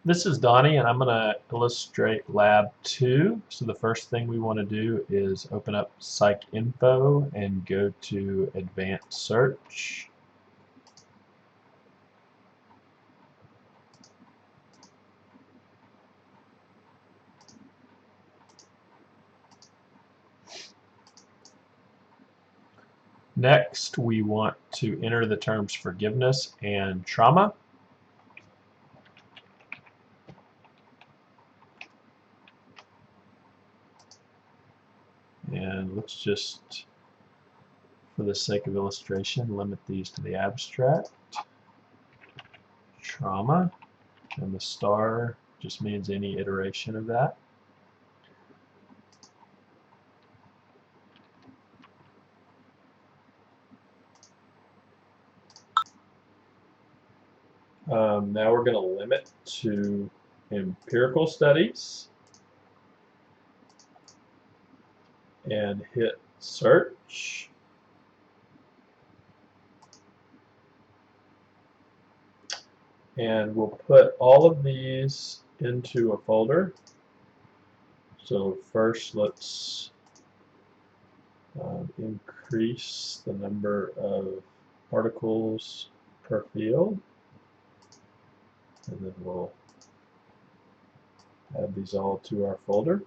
This is Donnie, and I'm going to illustrate Lab 2. So the first thing we want to do is open up PsycInfo and go to Advanced Search. Next, we want to enter the terms forgiveness and trauma. And let's just, for the sake of illustration, limit these to the abstract. Trauma, and the star just means any iteration of that. Now we're going to limit to empirical studies and hit search. And we'll put all of these into a folder. So first let's increase the number of articles per field, and then we'll add these all to our folder.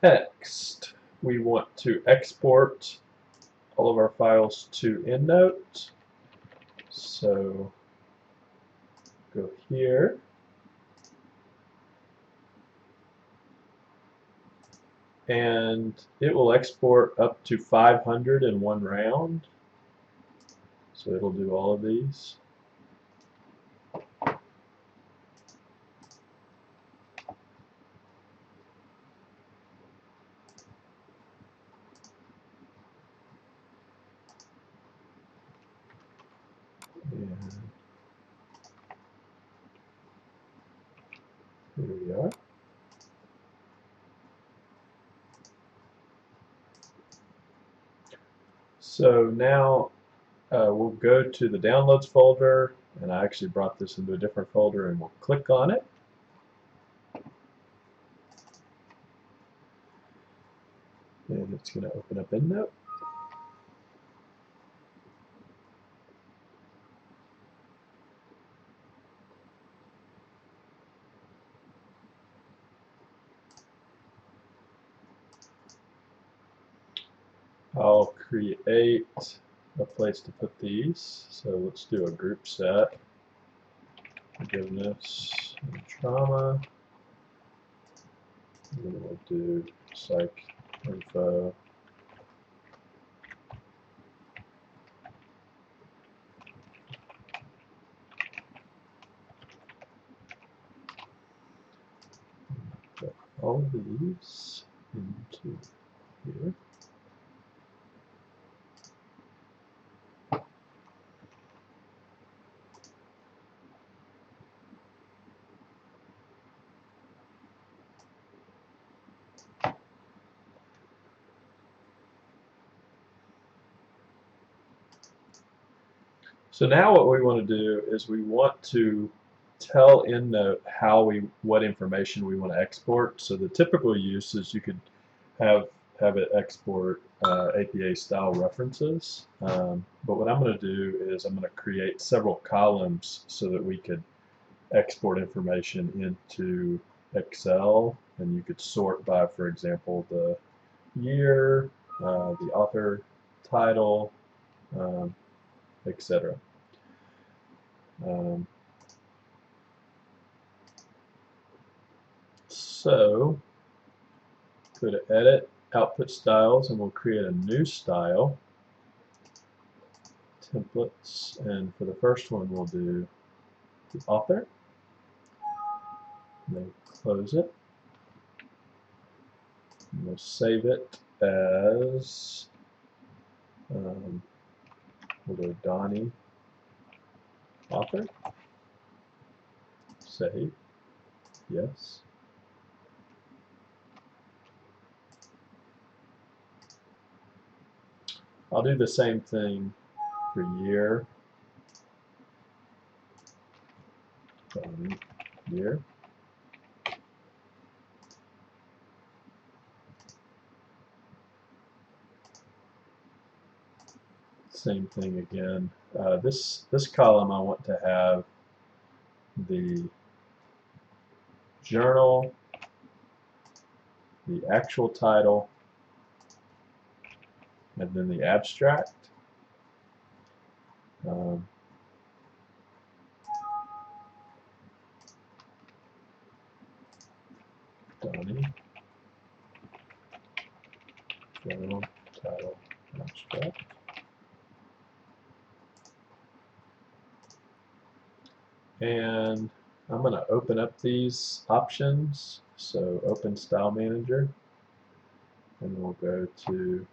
Next, we want to export all of our files to endnote. So go here, and it will export up to 500 in one round. So it'll do all of these. And here we are. So now we'll go to the downloads folder, and I actually brought this into a different folder, and we'll click on it. And it's going to open up endnote. I'll create a place to put these. So let's do a group set. Forgiveness and trauma. And then we'll do PsycInfo. Put all of these into here. So now what we want to do is we want to tell endnote what information we want to export. So the typical use is you could have it export APA style references. But what I'm going to do is I'm going to create several columns so that we could export information into Excel, and you could sort by, for example, the year, the author title, etc. So go to Edit, Output Styles, and we'll create a new style, Templates, and for the first one we'll do the author, and then close it. And we'll save it as we'll go Donnie author. Save. Yes. I'll do the same thing for year. Donnie year. Same thing again. This column I want to have the journal, the actual title, and then the abstract. Donnie, journal, title, abstract. And I'm going to open up these options. So open Style Manager, and we'll go to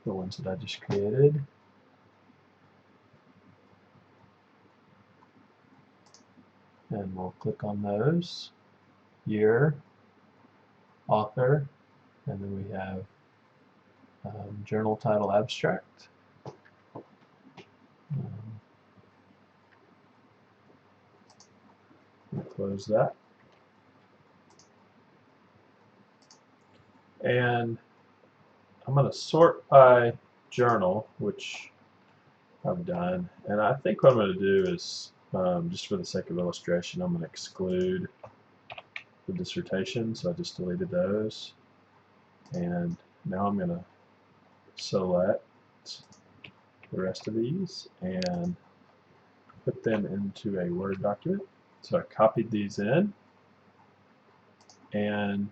the ones that I just created. And we'll click on those. Year, author, and then we have journal title abstract. We'll close that. And I'm going to sort by journal, which I've done. And I think what I'm going to do is, just for the sake of illustration, I'm going to exclude the dissertation, so I just deleted those. And now I'm going to select the rest of these and put them into a Word document. So I copied these in, and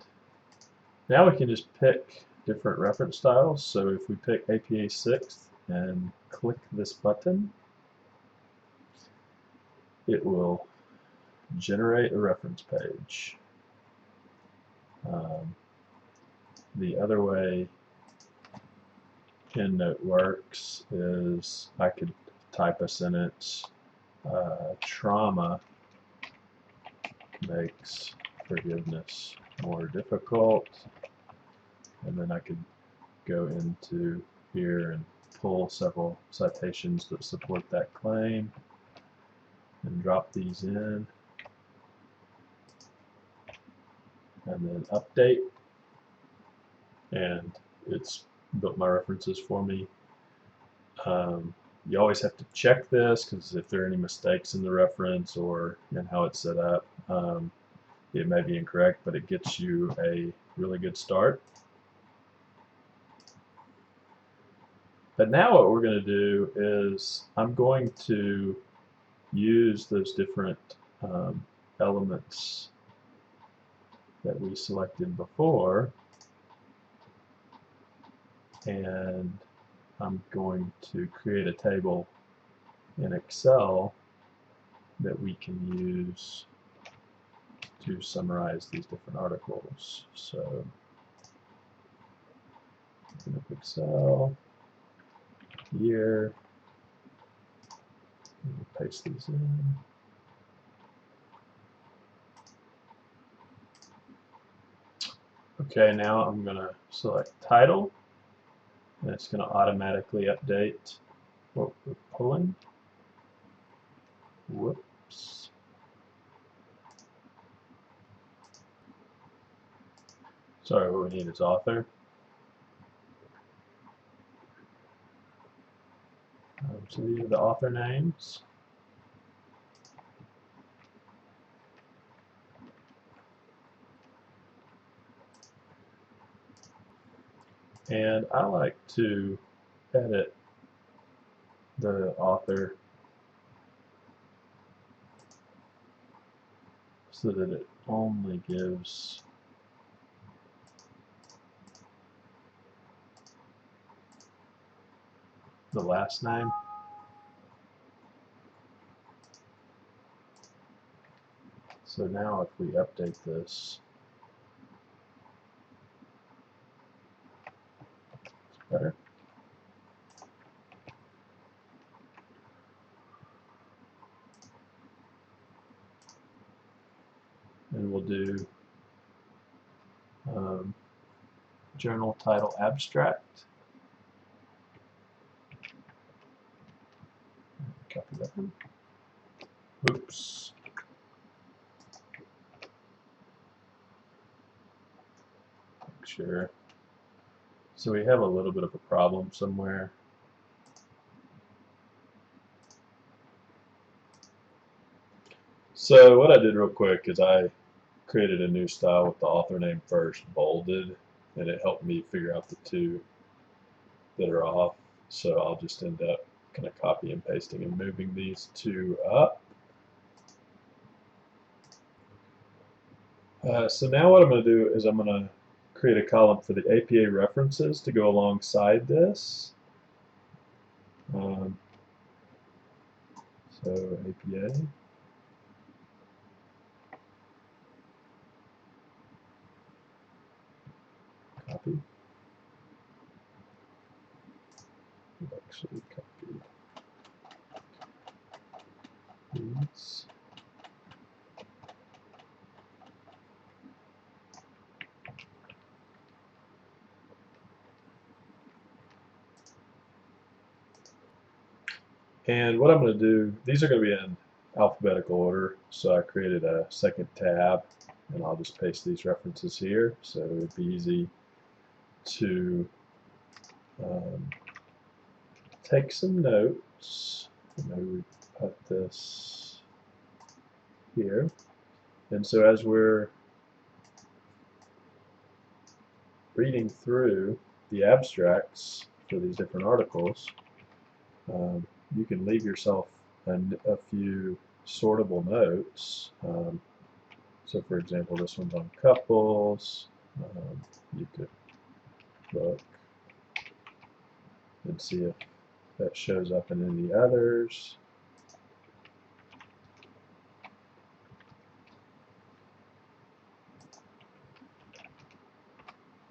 now we can just pick different reference styles. So if we pick APA 6th and click this button, it will generate a reference page. The other way EndNote works is I could type a sentence, trauma makes forgiveness more difficult, and then I could go into here and pull several citations that support that claim and drop these in, and then update, and it's built my references for me. You always have to check this, because if there are any mistakes in the reference or in how it's set up, it may be incorrect, but it gets you a really good start. But now what we're going to do is I'm going to use those different elements that we selected before, and I'm going to create a table in Excel that we can use to summarize these different articles. So open up Excel, year, and paste these in. Okay, now I'm going to select title, and it's going to automatically update what we're pulling. Whoops. Sorry, what we need is author. So these are the author names. And I like to edit the author so that it only gives the last name. So now if we update this, it's better. And we'll do journal title abstract. Copy that one. Oops. Make sure. So we have a little bit of a problem somewhere. So what I did real quick is I created a new style with the author name first bolded, and it helped me figure out the two that are off. So I'll just end up kind of copy and pasting and moving these two up. So now what I'm going to do is I'm going to create a column for the APA references to go alongside this. So APA. Copy. Actually copy these. And what I'm going to do, these are going to be in alphabetical order, so I created a second tab, and I'll just paste these references here, so it'd be easy to take some notes. Maybe we put this here, and so as we're reading through the abstracts for these different articles, you can leave yourself a few sortable notes. So for example, this one's on couples. You could look and see if that shows up in any others.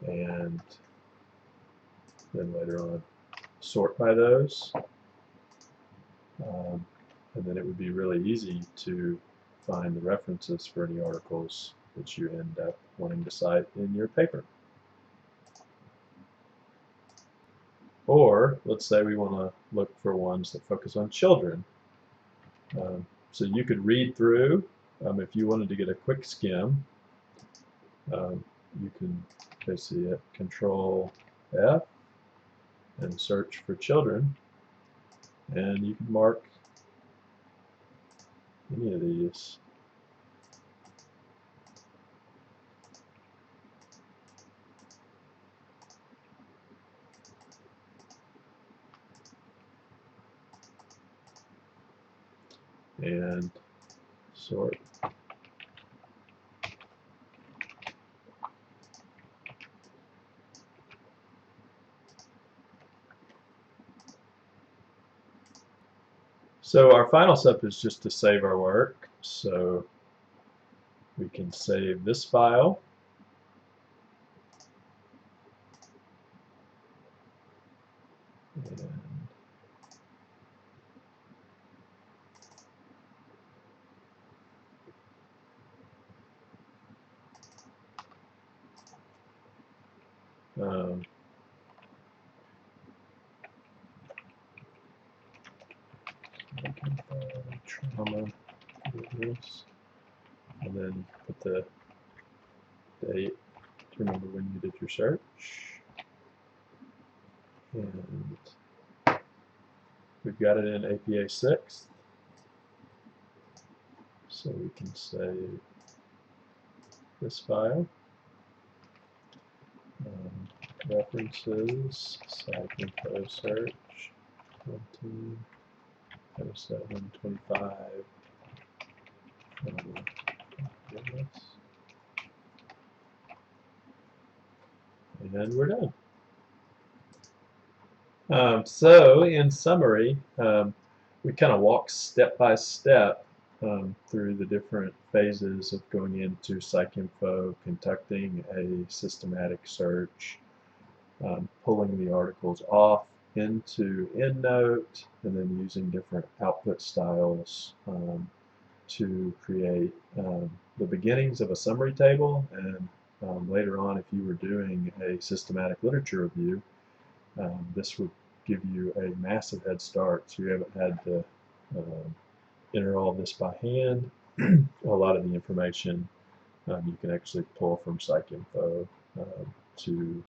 And then later on, sort by those. And then it would be really easy to find the references for any articles that you end up wanting to cite in your paper. Or let's say we want to look for ones that focus on children. So you could read through, if you wanted to get a quick skim, you can basically hit Control F and search for children, and you can mark any of these. And sort. So our final step is just to save our work. So we can save this file. And trauma, and then put the date to remember when you did your search. And we've got it in APA 6. So we can save this file. References, psychinfo search, 200725. And we're done. So in summary, we kind of walked step by step through the different phases of going into PsycInfo, conducting a systematic search, pulling the articles off into EndNote, and then using different output styles to create the beginnings of a summary table. And later on, if you were doing a systematic literature review, this would give you a massive head start. So you haven't had to enter all this by hand. A lot of the information you can actually pull from PsycInfo to